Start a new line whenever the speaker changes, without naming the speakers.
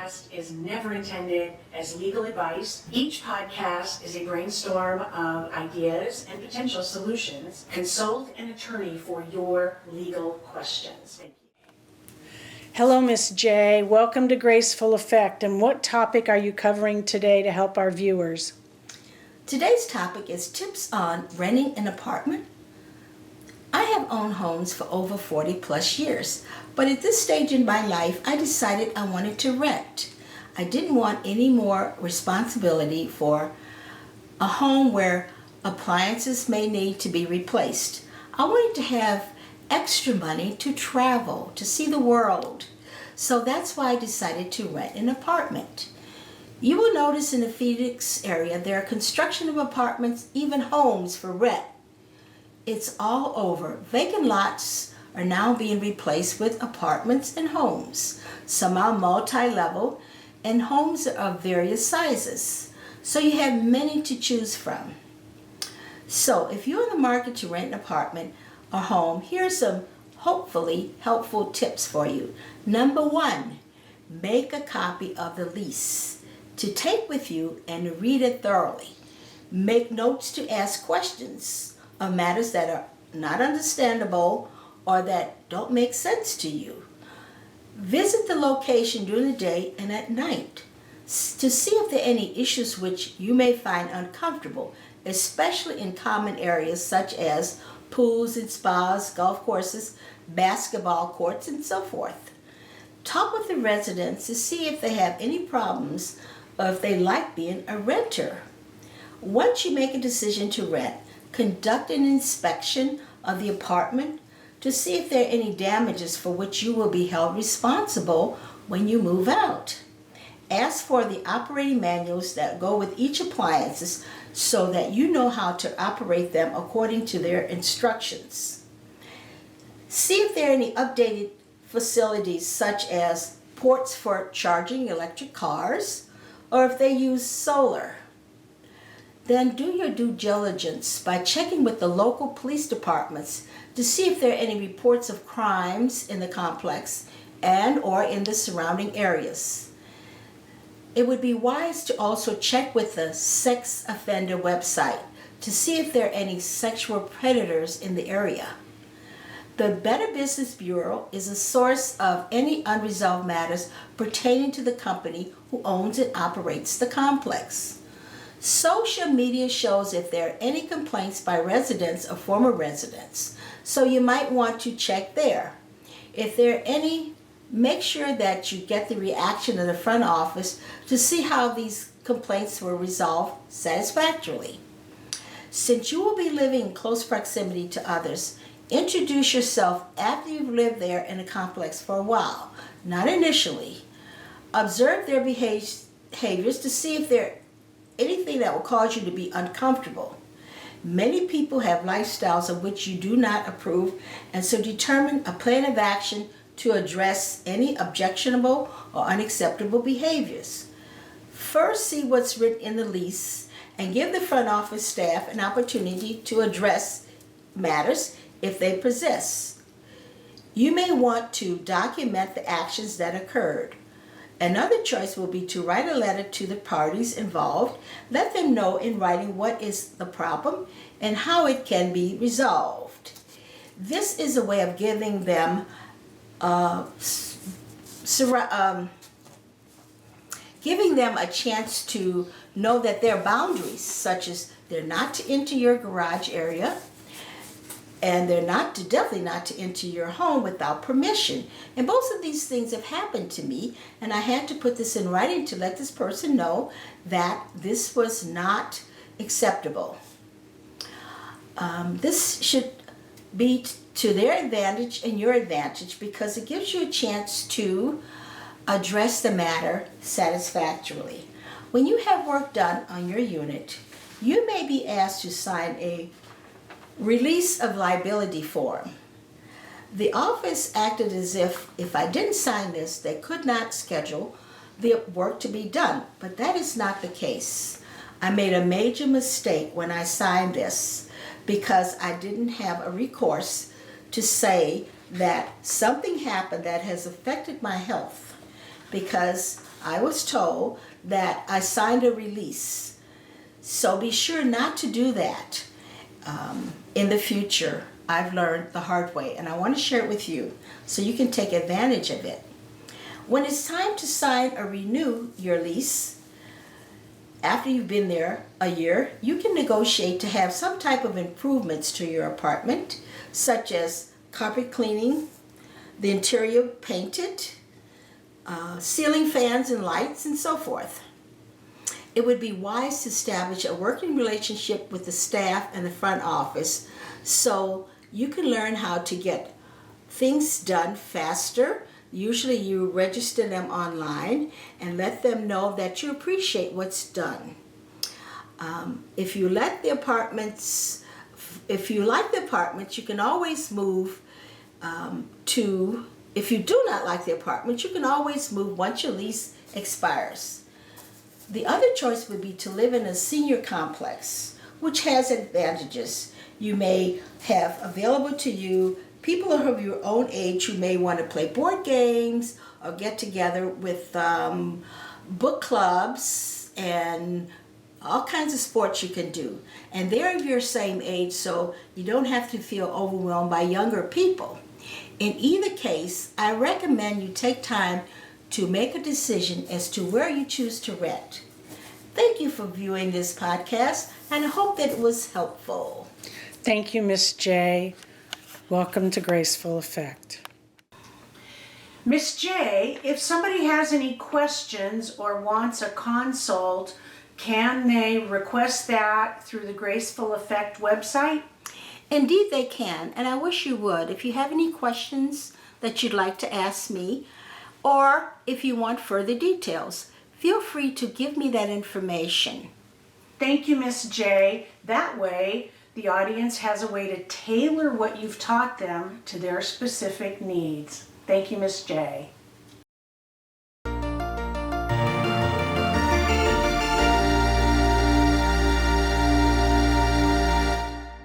podcast is never intended as legal advice. Each podcast is a brainstorm of ideas and potential solutions. Consult an attorney for your legal questions. Thank you.
Hello, Miss J. Welcome to Graceful Effect. And what topic are you covering today to help our viewers?
Today's topic is tips on renting an apartment. I have owned homes for over 40 plus years, but at this stage in my life, I decided I wanted to rent. I didn't want any more responsibility for a home where appliances may need to be replaced. I wanted to have extra money to travel, to see the world. So that's why I decided to rent an apartment. You will notice in the Phoenix area there are construction of apartments, even homes for rent. It's all over. Vacant lots are now being replaced with apartments and homes. Some are multi-level and homes are of various sizes. So you have many to choose from. So if you're in the market to rent an apartment or home, here are some hopefully helpful tips for you. Number one, make a copy of the lease to take with you and read it thoroughly. Make notes to ask questions of matters that are not understandable or that don't make sense to you. Visit the location during the day and at night to see if there are any issues which you may find uncomfortable, especially in common areas such as pools and spas, golf courses, basketball courts, and so forth. Talk with the residents to see if they have any problems or if they like being a renter. Once you make a decision to rent, conduct an inspection of the apartment to see if there are any damages for which you will be held responsible when you move out. Ask for the operating manuals that go with each appliances so that you know how to operate them according to their instructions. See if there are any updated facilities such as ports for charging electric cars or if they use solar. Then do your due diligence by checking with the local police departments to see if there are any reports of crimes in the complex and or in the surrounding areas. It would be wise to also check with the sex offender website to see if there are any sexual predators in the area. The Better Business Bureau is a source of any unresolved matters pertaining to the company who owns and operates the complex. Social media shows if there are any complaints by residents or former residents, so you might want to check there. If there are any, make sure that you get the reaction of the front office to see how these complaints were resolved satisfactorily. Since you will be living in close proximity to others, introduce yourself after you've lived there in a complex for a while, not initially. Observe their behaviors to see if they're anything that will cause you to be uncomfortable. Many people have lifestyles of which you do not approve, and so determine a plan of action to address any objectionable or unacceptable behaviors. First, see what's written in the lease and give the front office staff an opportunity to address matters if they persist. You may want to document the actions that occurred. Another choice will be to write a letter to the parties involved. Let them know in writing what is the problem and how it can be resolved. This is a way of giving them a chance to know that there are boundaries, such as they're not to enter your garage area, and they're definitely not to enter your home without permission. And both of these things have happened to me, and I had to put this in writing to let this person know that this was not acceptable. This should be to their advantage and your advantage because it gives you a chance to address the matter satisfactorily. When you have work done on your unit, you may be asked to sign a release of liability form. The office acted as if I didn't sign this, they could not schedule the work to be done, but that is not the case. I made a major mistake when I signed this because I didn't have a recourse to say that something happened that has affected my health, because I was told that I signed a release. So be sure not to do that in the future. I've learned the hard way, and I want to share it with you so you can take advantage of it. When it's time to sign or renew your lease, after you've been there a year, you can negotiate to have some type of improvements to your apartment, such as carpet cleaning, the interior painted, ceiling fans and lights, and so forth. It would be wise to establish a working relationship with the staff and the front office so you can learn how to get things done faster. Usually you register them online and let them know that you appreciate what's done. If you like the apartments, you can always move if you do not like the apartment, you can always move once your lease expires. The other choice would be to live in a senior complex, which has advantages. You may have available to you people of your own age who may want to play board games or get together with book clubs and all kinds of sports you can do. And they're of your same age, so you don't have to feel overwhelmed by younger people. In either case, I recommend you take time to make a decision as to where you choose to rent. Thank you for viewing this podcast, and I hope that it was helpful.
Thank you, Miss J. Welcome to Graceful Effect.
Miss J, if somebody has any questions or wants a consult, can they request that through the Graceful Effect website?
Indeed they can, and I wish you would. If you have any questions that you'd like to ask me, or if you want further details, feel free to give me that information.
Thank you, Miss J. That way, the audience has a way to tailor what you've taught them to their specific needs. Thank you, Miss J.